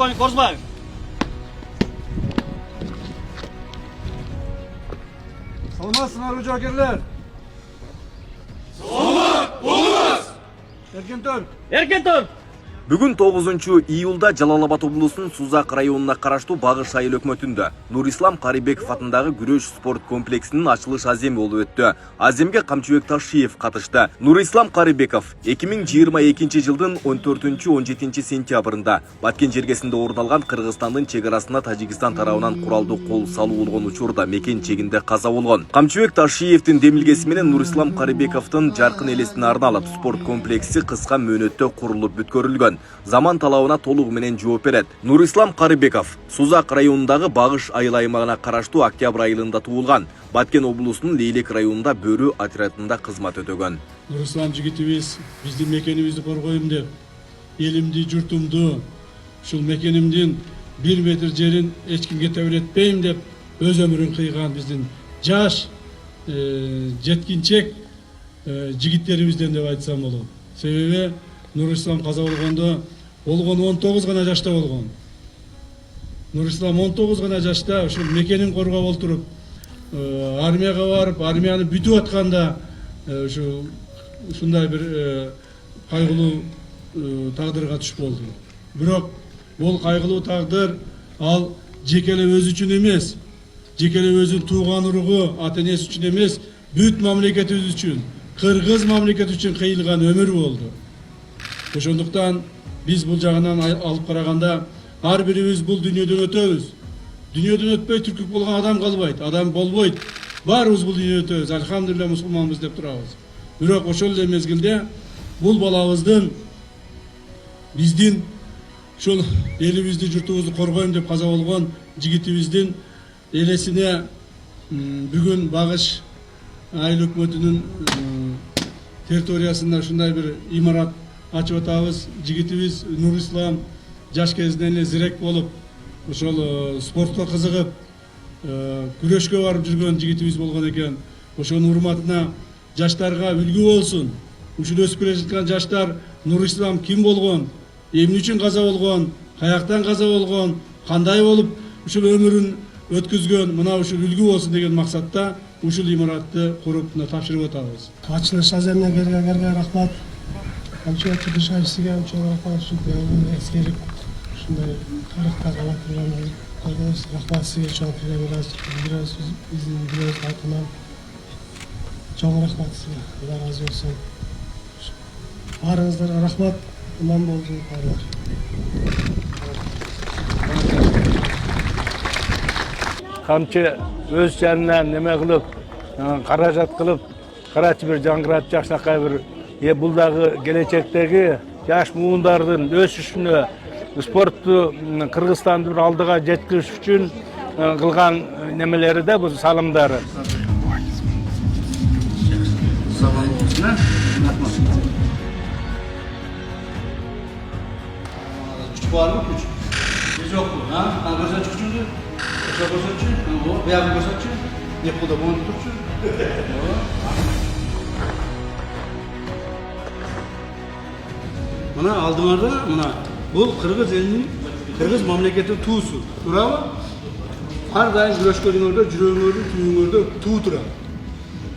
Полковник Орзбаев. Salmazsınlar jokerler. Erken tur. Erken tur. Бүгін 9-июлда Жалал-Абад облысының Сузак районына қараштуу Багыш айыл өкмөтүндө Нурислам Карибеков атындагы күрөш спорт комплексинин ачылыш аземи болуп өттү. Аземге Камчыбек Ташиев катышты. Нурислам Карибеков 2022 жылдын 14-17 сентябрында Баткен жергесинде орун алган Кыргызстандын чек арасына Тажикстан тарабынан куралдуу кол салуу болгон учурда мекен чегинде каза болгон. Камчыбек Ташиевдин демилгеси менен Нурислам Карибековдун жаркын элесине арналып спорт комплекси кыска мөөнөттө курулуп бүткөрүлгөн. Заман талабына толугу менен жооп берет. Нурислам Карибеков Сузак районундагы Багыш айыл аймагына караштуу Октябрь айылында туулган. Баткен облусунун Лейлек районунда бөрү отрядында кызмат өтөгөн. Нурислам жигитибиз биздин мекенибизди коргойм деп, элимди, журтумду, ушул мекенимдин 1 метр жерин эч кимге тебелетпейм деп өз өмүрүн кыйган биздин жаш жеткинчек жигиттерибизден деп айтсам болот. Себеби Нурислам каза болгондо 19 гана жашта болгон. Нурислам 19 гана жашта ушул мекенин коргоп олтуруп, армияга барып, армияны бүтүп атканда ушундай бир кайгылуу тагдырга түшүп болду. Бирок бул кайгылуу тагдыр ал жеке эле өзү үчүн эмес, жеке эле өзүнүн тууган уругу, ата энеси үчүн эмес, бүт мамлекетибиз үчүн, кыргыз мамлекети үчүн кыйылган өмүр болду. Ошондуктан биз бул жагынан алып караганда ар бирибиз бул дүйнөдөн өтөбүз. Дүйнөдөн өтпөй түркүк болгон адам калбайт, адам болбойт. Баарыбыз бул дүйнөдөн өтөбүз. Альхамдулилля мусулманбыз деп турабыз. Бирок ошол эле мезгилде бул балабыздын биздин ушул элибизди, журтубузду коргойм деп каза болгон жигитибиздин элесине бүгүн Багыш айыл өкмөтүнүн территориясында ушундай бир имарат ачып атабыз. Жигитибиз Нурислам жаш кезинен эле зирек болуп, ошол спортко кызыгып, күрөшкө барып жүргөн жигитибиз болгон экен. Ошонун урматына жаштарга үлгү болсун. Ушул өсүп келе жаткан жаштар Нурислам ким болгон, эмне үчүн каза болгон, каяктан каза болгон, кандай болуп ушул өмүрүн өткүзгөн, мына ушул үлгү болсун деген максатта ушул имаратты куруп тапшырып атабыз. Ачылыш аземине келгенге рахмат. Камчыбек Ташиевге эскерип ушундай тарыхта кала турган көргөнүз рахмат сизге чоң бирөөбүз атынан чоң рахмат сизге. Алла разы болсун. Баарыңыздарга рахмат. Аман болуңуздар. Камчы өз жанынан неме кылып, каражат кылып, карачы бир жаңгыратып жакшынакай бир бул дагы келечектеги жаш муундардын өсүшүнө, спортту Кыргызстанды бир алдыга жеткириш үчүн кылган немелери да бул салымдары. Güç var mı güç? Güç yok mu? Ha? Görsel çıkıcı. Görsel görsel. Veya bir görsel çıkıcı. Ne bu da bunu tutucu. Mına aldığında mına bu Kırgız elinin Kırgız memleketin tuğusu. Durama. Her daim güreşködüğünde, cürüğünde, tüyüğünde tuğ durar.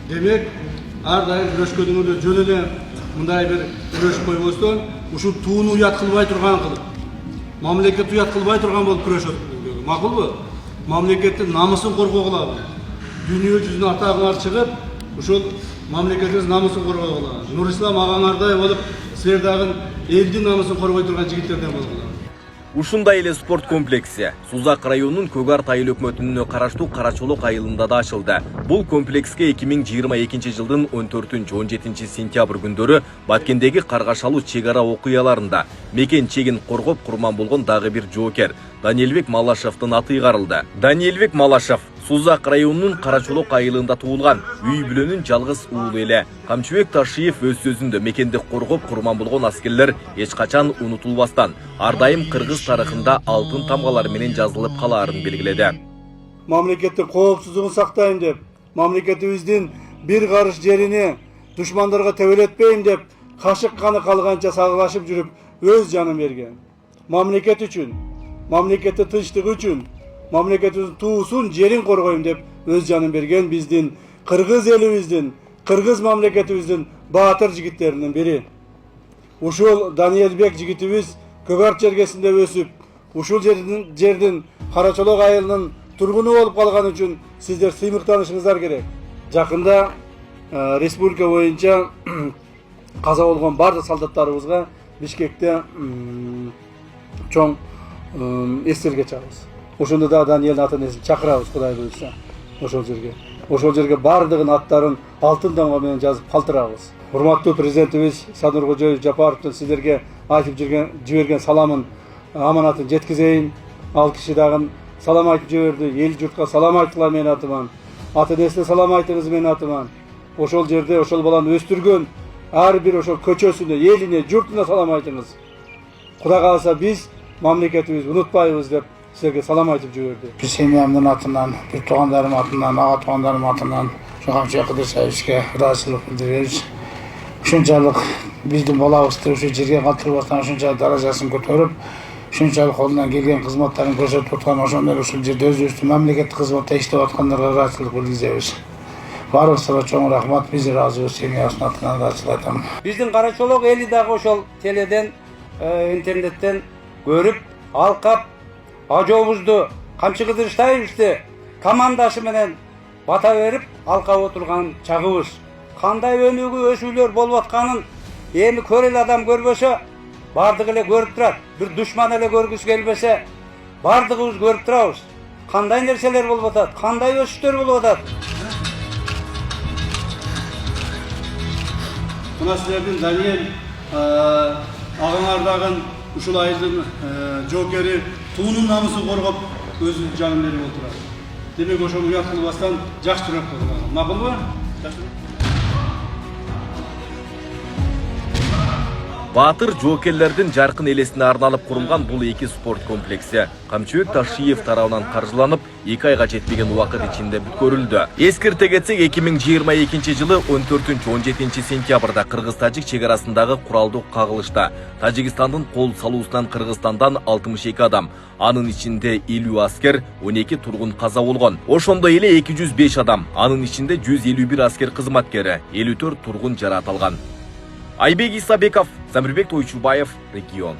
Demek her daim güreşködüğünde jönele mınday bir güreşköy bolsun, uşul tuğunu uyat kılbay turgan kılıp. Mamleket uyat kılbay turgan bolup güreş ötküzüp. Makul bu? Mamleketin namusun korgogula. Dünya yüzüne atağılar çıkıp, uşul mamleketimiz namusun korgogula. Nurислам ağaңардай болуп, силердагы элдин намысын коргой турган жигиттерден болгула. Ушундай эле спорт комплекси Сузак районунун Көгарт айыл өкмөтүнө караштуу Карачолок айылында да ачылды. Бул комплекске 2022 жылдын 14-17 сентябрь күндөрү Баткендеги каргашалуу чек ара окуяларында мекен чегин коргоп курман болгон дагы бир жоокер Даниэлбек Малашевдин аты ыйгарылды. Даниэлбек Малашев Сузак районунун Карачолок айылында туулган, үй бүлөнүн жалгыз уулу эле. Камчыбек Ташиев өз сөзүндө мекенди коргоп курман болгон аскерлер эч качан унутулбастан, ар дайым кыргыз тарыхында алтын тамгалар менен жазылып калаарын белгиледи. Мамлекеттин коопсуздугун сактайм деп, мамлекетибиздин бир карыш жерини душмандарга тебелетпейм деп, кашык каны калганча сагылашып жүрүп өз жанын берген. Мамлекет үчүн, мамлекеттин тынчтыгы үчүн, мамлекетибиздин туусун, жерин коргойм деп өз жанын берген биздин кыргыз элибиздин, кыргыз мамлекетибиздин баатыр жигиттеринин бири. Ушул Даниэлбек жигитибиз Көк Арт жергесинде өсүп, ушул жердин Карачолок айылынын тургуну болуп калган үчүн сиздер сыймыктанышыңыздар керек. Жакында республика боюнча каза болгон бардык солдаттарыбызга Бишкекте чоң эстеликке чагабыз. Ошондо да Даниэлдин атын эсин чакырабыз, Кудай буйрса. Ошол жерге бардыгын аттарын алтын дамга менен жазып калтырабыз. Урматтуу президентибиз Садыр Жапаровдун сиздерге айтып жиберген саламын, аманатын жеткизейин. Ал киши дагы салам айтып жиберди. Эл журтка салам айттылар менин атыман. Ата-энесине салам айтыңыз менин атыман. Ошол жерде ошол баланы өстүргөн ар бир ошол көчөсүнө, элине, журтуна салам айтыңыз. Кудай кааласа биз мамлекетибизди унутпайбыз деп силерге салам айтып жиберди. Биз семьямдын атынан, бир туугандарым атынан, ага туугандарым атынан Камчыбек Кыдыршаевичке ыраазычылык билдиребиз. Ушунчалык биздин балабызды ушу жерге калтырып аткан, ушунчалык даражасын көтөрүп, ушунчалык колунан келген кызматтарын көрсөтүп аткан, ошондой ушул жерде өзүбүздүн мамлекеттик кызматта иштеп аткандарга ыраазычылык билдиребиз. Баарыбызга чоң рахмат, биз ыраазыбыз, семьясынын атынан ыраазычылык айтам. Биздин Карачолок эли дагы ошол теледен, интернеттен көрүп, алкап, ажообузду, Камчы Кыдыршаевичти командашы менен бата берип, алкап отурган чагыбыз. Кандай өнүгүү өсүүлөр болуп атканын эми көреле адам көрбөсө, бардыгы эле көрүп турат. Бир душман эле көргүсү келбесе, бардыгыбыз көрүп турабыз. Кандай нерселер болуп атат, кандай өсүштөр болуп атат. Мына силердин Даниэль агаңардагы ушул айылдын жоокери туунун намысын коргоп өзүнүн жанын берип отурат. Демек ошону уят кылбастан жакшыраак болот. Макулбу? Баатыр жоокерлердин жаркын элесине арналып курулган бул эки спорт комплекси Камчыбек Ташиев тарабынан каржыланып, 2 айга жетпеген убакыт ичинде бүткөрүлдү. Эскерте кетсек, 2022 жылы 14-17 сентябрда Кыргыз-Тажик чек арасындагы куралдуу кагылышта Тажикстандын кол салуусунан Кыргызстандан 62 адам, анын ичинде 50 аскер, 12 тургун каза болгон. Ошондой эле 205 адам, анын ичинде 151 аскер кызматкери, 54 тургун жараат алган. Айбек Исабеков, Самирбек Тойчубаев, Регион.